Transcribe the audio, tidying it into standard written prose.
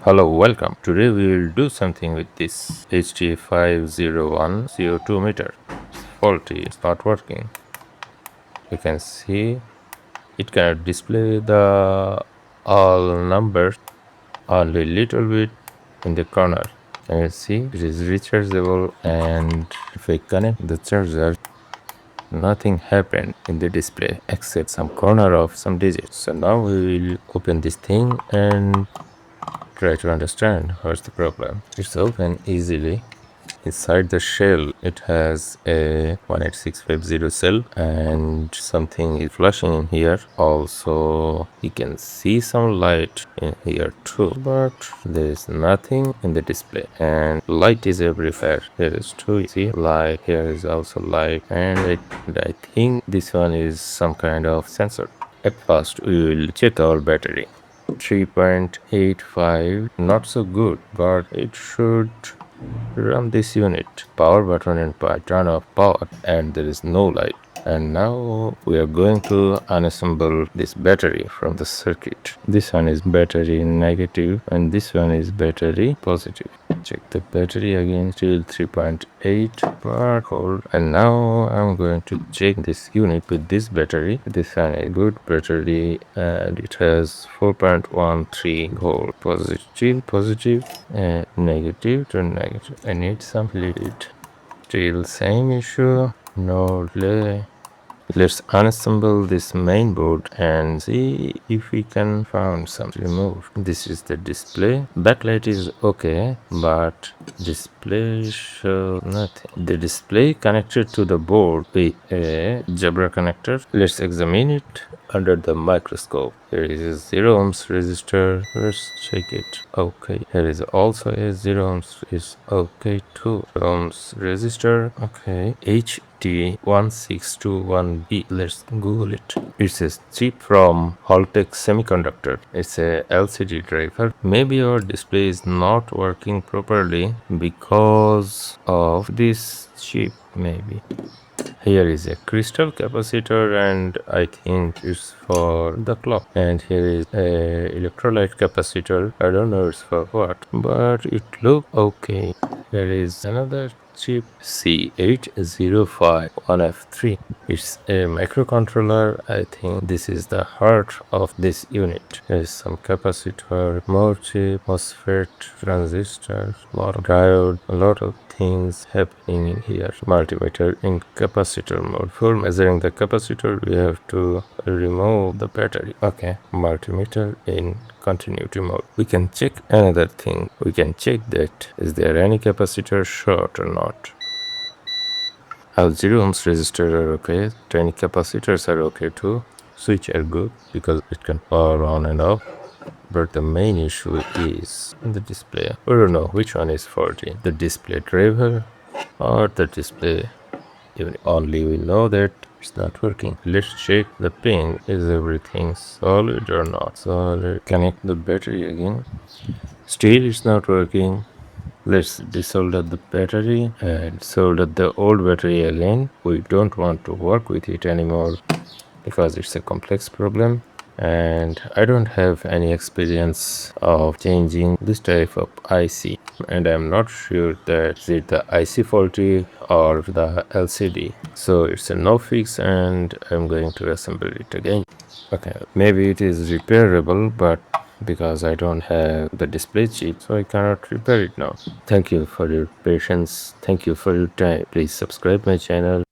Hello, welcome. Today we will do something with this HT501 CO2 meter. It's faulty, it's not working. You can see it cannot display the all numbers, only little bit in the corner. And you see it is rechargeable, and if I connect the charger, nothing happened in the display except some corner of some digits. So now we will open this thing and try to understand what's the problem. It's open easily. Inside the shell, it has a 18650 cell and something is flashing in here. Also, you can see some light in here too, but there is nothing in the display, and light is everywhere. There is two, you see light, here is also light, and I think this one is some kind of sensor. At first, we will check our battery. 3.85, not so good, but it should run this unit. Power button and turn off power, and there is no light. And now we are going to unassemble this battery from the circuit. This one is battery negative and this one is battery positive. Check the battery again, still 3.8 bar hold. And now I'm going to check this unit with this battery. This one is good battery and it has 4.13 volt. Positive and negative to negative. I need some liquid. Still same issue, no delay. Let's unassemble this main board and see if we can find some remove. This is the display. Backlight is okay, but display shows nothing. The display connected to the board with a zebra connector. Let's examine it under the microscope. Here is a 0 ohms resistor. Let's check it. Okay. Here is also a 0 ohms is okay too. Ohms resistor. Okay. HT1621B. Let's Google it. It's a chip from Holtec Semiconductor. It's a LCD driver. Maybe our display is not working properly because of this chip, maybe. Here is a crystal capacitor and I think it's for the clock. And here is a electrolyte capacitor. I don't know it's for what, but it looks okay. There is another chip C8051F3. It's a microcontroller. I think this is the heart of this unit. There is some capacitor, more chip, MOSFET, transistor, lot of diode, a lot of things happening in here. Multimeter in capacitor mode. For measuring the capacitor, we have to remove the battery. Okay, multimeter in continuity mode. We can check another thing. We can check that is there any capacitor short or not. All 0 ohms resistors are okay. Tiny capacitors are okay too. Switch are good because it can power on and off. But the main issue is in the display. We don't know which one is faulty, the display driver or the display unit. Only we know that it's not working. Let's check the pin. Is everything solid or not solid? Connect the battery again. Still it's not working. Let's desolder the battery and solder the old battery again. We don't want to work with it anymore because it's a complex problem. And I don't have any experience of changing this type of IC, and I'm not sure that is it the IC faulty or the LCD. So it's a no fix and I'm going to assemble it again. Okay, maybe it is repairable, but because I don't have the display chip, so I cannot repair it now. Thank you for your patience. Thank you for your time. Please subscribe my channel.